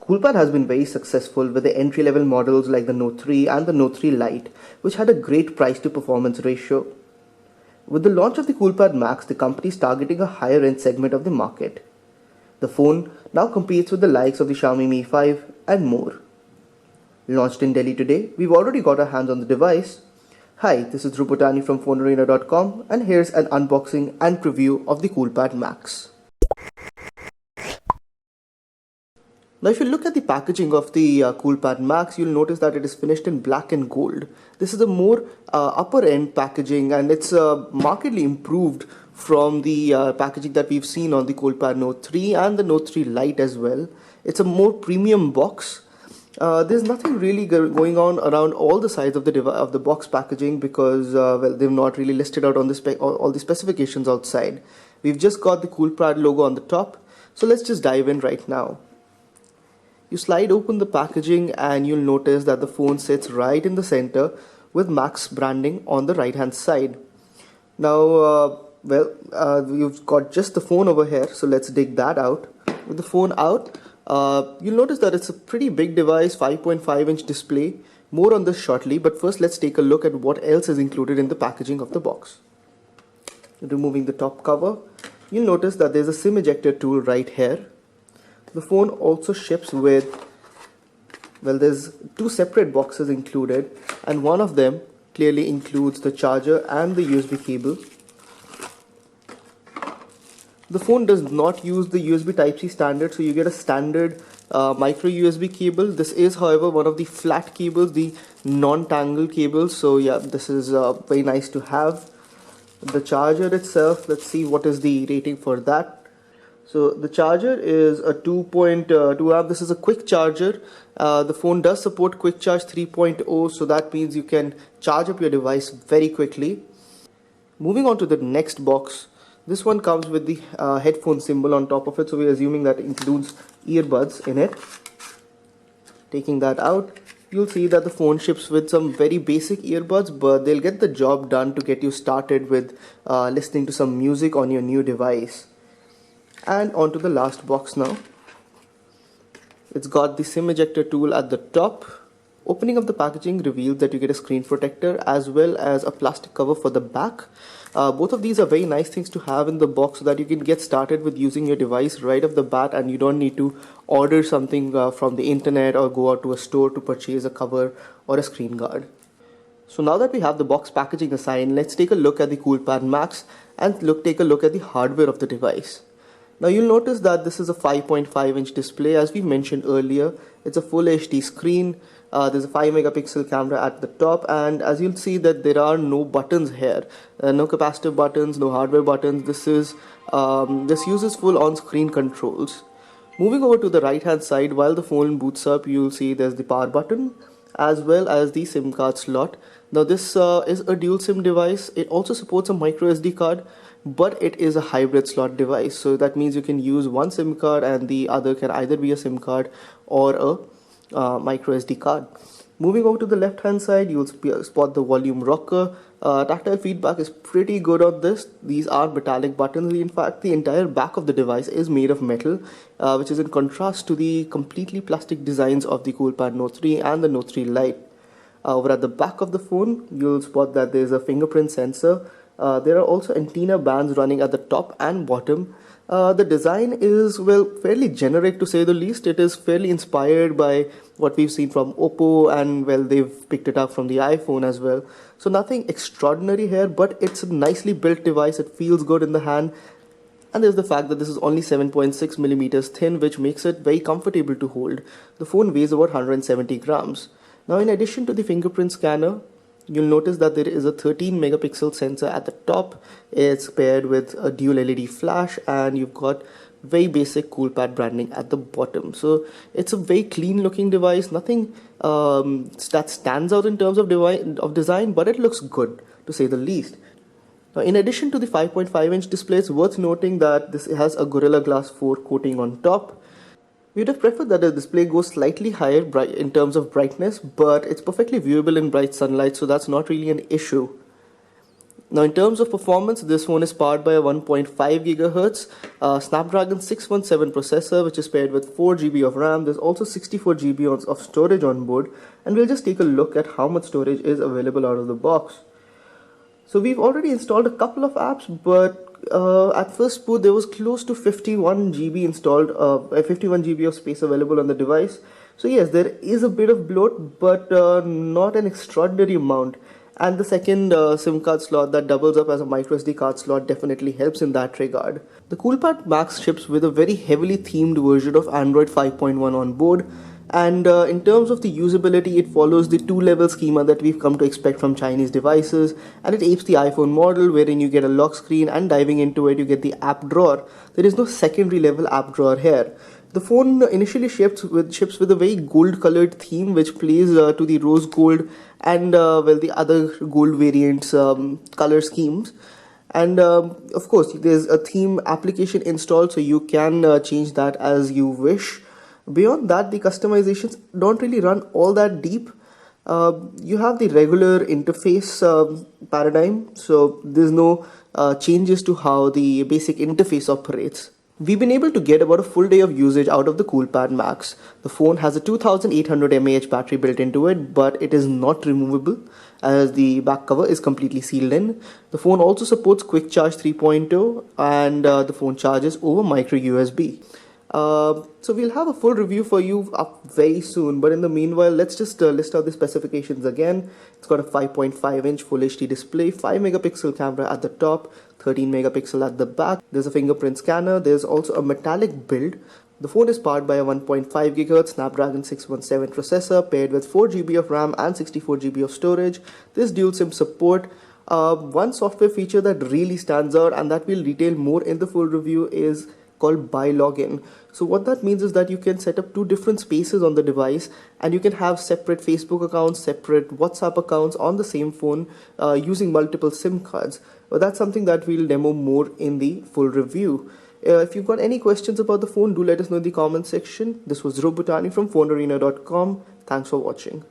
Coolpad has been very successful with the entry-level models like the Note 3 and the Note 3 Lite, which had a great price-to-performance ratio. With the launch of the Coolpad Max, the company is targeting a higher-end segment of the market. The phone now competes with the likes of the Xiaomi Mi 5 and more. Launched in Delhi today, we've already got our hands on the device. Hi, this is Drupatani from PhoneArena.com, and here's an unboxing and preview of the Coolpad Max. Now if you look at the packaging of the Coolpad Max, you'll notice that it is finished in black and gold. This is a more upper end packaging, and it's markedly improved from the packaging that we've seen on the Coolpad Note 3 and the Note 3 Lite as well. It's a more premium box. There's nothing really going on around all the sides of the box packaging because they've not really listed out on the all the specifications outside. We've just got the Coolpad logo on the top, so let's just dive in right now. You slide open the packaging and you'll notice that the phone sits right in the center with Max branding on the right hand side. Now, you've got just the phone over here, so let's dig that out. With the phone out, you'll notice that it's a pretty big device, 5.5-inch display. More on this shortly, but first let's take a look at what else is included in the packaging of the box. Removing the top cover, you'll notice that there's a SIM ejector tool right here. The phone also ships with, there's two separate boxes included, and one of them clearly includes the charger and the USB cable. The phone does not use the USB Type-C standard, so you get a standard micro USB cable. This is, however, one of the flat cables, the non-tangle cables. So yeah, this is very nice to have. The charger itself, let's see what is the rating for that. So the charger is a 2.2 amp. This is a quick charger. The phone does support Quick Charge 3.0, so that means you can charge up your device very quickly. Moving on to the next box. This one comes with the headphone symbol on top of it, so we're assuming that includes earbuds in it. Taking that out, you'll see that the phone ships with some very basic earbuds, but they'll get the job done to get you started with listening to some music on your new device. And onto the last box now. It's got the SIM ejector tool at the top. Opening up the packaging reveals that you get a screen protector as well as a plastic cover for the back. Both of these are very nice things to have in the box so that you can get started with using your device right off the bat, and you don't need to order something from the internet or go out to a store to purchase a cover or a screen guard. So now that we have the box packaging aside, let's take a look at the Coolpad Max and take a look at the hardware of the device. Now you'll notice that this is a 5.5-inch display. As we mentioned earlier, it's a full HD screen. There's a 5-megapixel camera at the top, and as you'll see that there are no buttons here, no capacitive buttons, no hardware buttons. This uses full on-screen controls. Moving over to the right hand side, while the phone boots up, you'll see there's the power button as well as the SIM card slot. Now this is a dual SIM device. It also supports a micro SD card, but it is a hybrid slot device, so that means you can use one SIM card and the other can either be a SIM card or a micro SD card. Moving over to the left hand side, you'll spot the volume rocker. Tactile feedback is pretty good on this. These are metallic buttons. In fact, the entire back of the device is made of metal, which is in contrast to the completely plastic designs of the Coolpad Note 3 and the Note 3 Lite. Over at the back of the phone, you'll spot that there's a fingerprint sensor. There are also antenna bands running at the top and bottom. The design is, fairly generic to say the least. It is fairly inspired by what we've seen from Oppo, and they've picked it up from the iPhone as well. So nothing extraordinary here, but it's a nicely built device. It feels good in the hand. And there's the fact that this is only 7.6 millimeters thin, which makes it very comfortable to hold. The phone weighs about 170 grams. Now, in addition to the fingerprint scanner, you'll notice that there is a 13 megapixel sensor at the top. It's paired with a dual LED flash, and you've got very basic Coolpad branding at the bottom. So it's a very clean looking device. Nothing that stands out in terms of design, but it looks good to say the least. Now, in addition to the 5.5-inch display, it's worth noting that this has a Gorilla Glass 4 coating on top. We would have preferred that the display goes slightly higher in terms of brightness, but it's perfectly viewable in bright sunlight, so that's not really an issue. Now, in terms of performance, this phone is powered by a 1.5 gigahertz Snapdragon 617 processor, which is paired with 4 GB of RAM. There's also 64 GB of storage on board, and we'll just take a look at how much storage is available out of the box. So we've already installed a couple of apps, but at first boot there was close to 51 GB installed, 51 GB of space available on the device. So yes, there is a bit of bloat, but not an extraordinary amount. And the second SIM card slot that doubles up as a microSD card slot definitely helps in that regard. The CoolPad Max ships with a very heavily themed version of Android 5.1 on board. And in terms of the usability, it follows the two-level schema that we've come to expect from Chinese devices, and it apes the iPhone model, wherein you get a lock screen, and diving into it you get the app drawer. There is no secondary level app drawer here. The phone initially ships with a very gold colored theme, which plays to the rose gold and the other gold variants color schemes. And of course there's a theme application installed, so you can change that as you wish. Beyond that, the customizations don't really run all that deep. You have the regular interface paradigm, so there's no changes to how the basic interface operates. We've been able to get about a full day of usage out of the CoolPad Max. The phone has a 2800 mAh battery built into it, but it is not removable as the back cover is completely sealed in. The phone also supports Quick Charge 3.0, and the phone charges over micro USB. So we'll have a full review for you up very soon, but in the meanwhile, let's just list out the specifications again. It's got a 5.5 inch Full HD display, 5 megapixel camera at the top, 13 megapixel at the back. There's a fingerprint scanner. There's also a metallic build. The phone is powered by a 1.5 GHz Snapdragon 617 processor paired with 4 GB of RAM and 64 GB of storage. There's dual SIM support. One software feature that really stands out and that we'll detail more in the full review is called By Login. So what that means is that you can set up two different spaces on the device, and you can have separate Facebook accounts, separate WhatsApp accounts on the same phone using multiple SIM cards. But that's something that we'll demo more in the full review. If you've got any questions about the phone, do let us know in the comment section. This was Dhruv Bhutani from PhoneArena.com. Thanks for watching.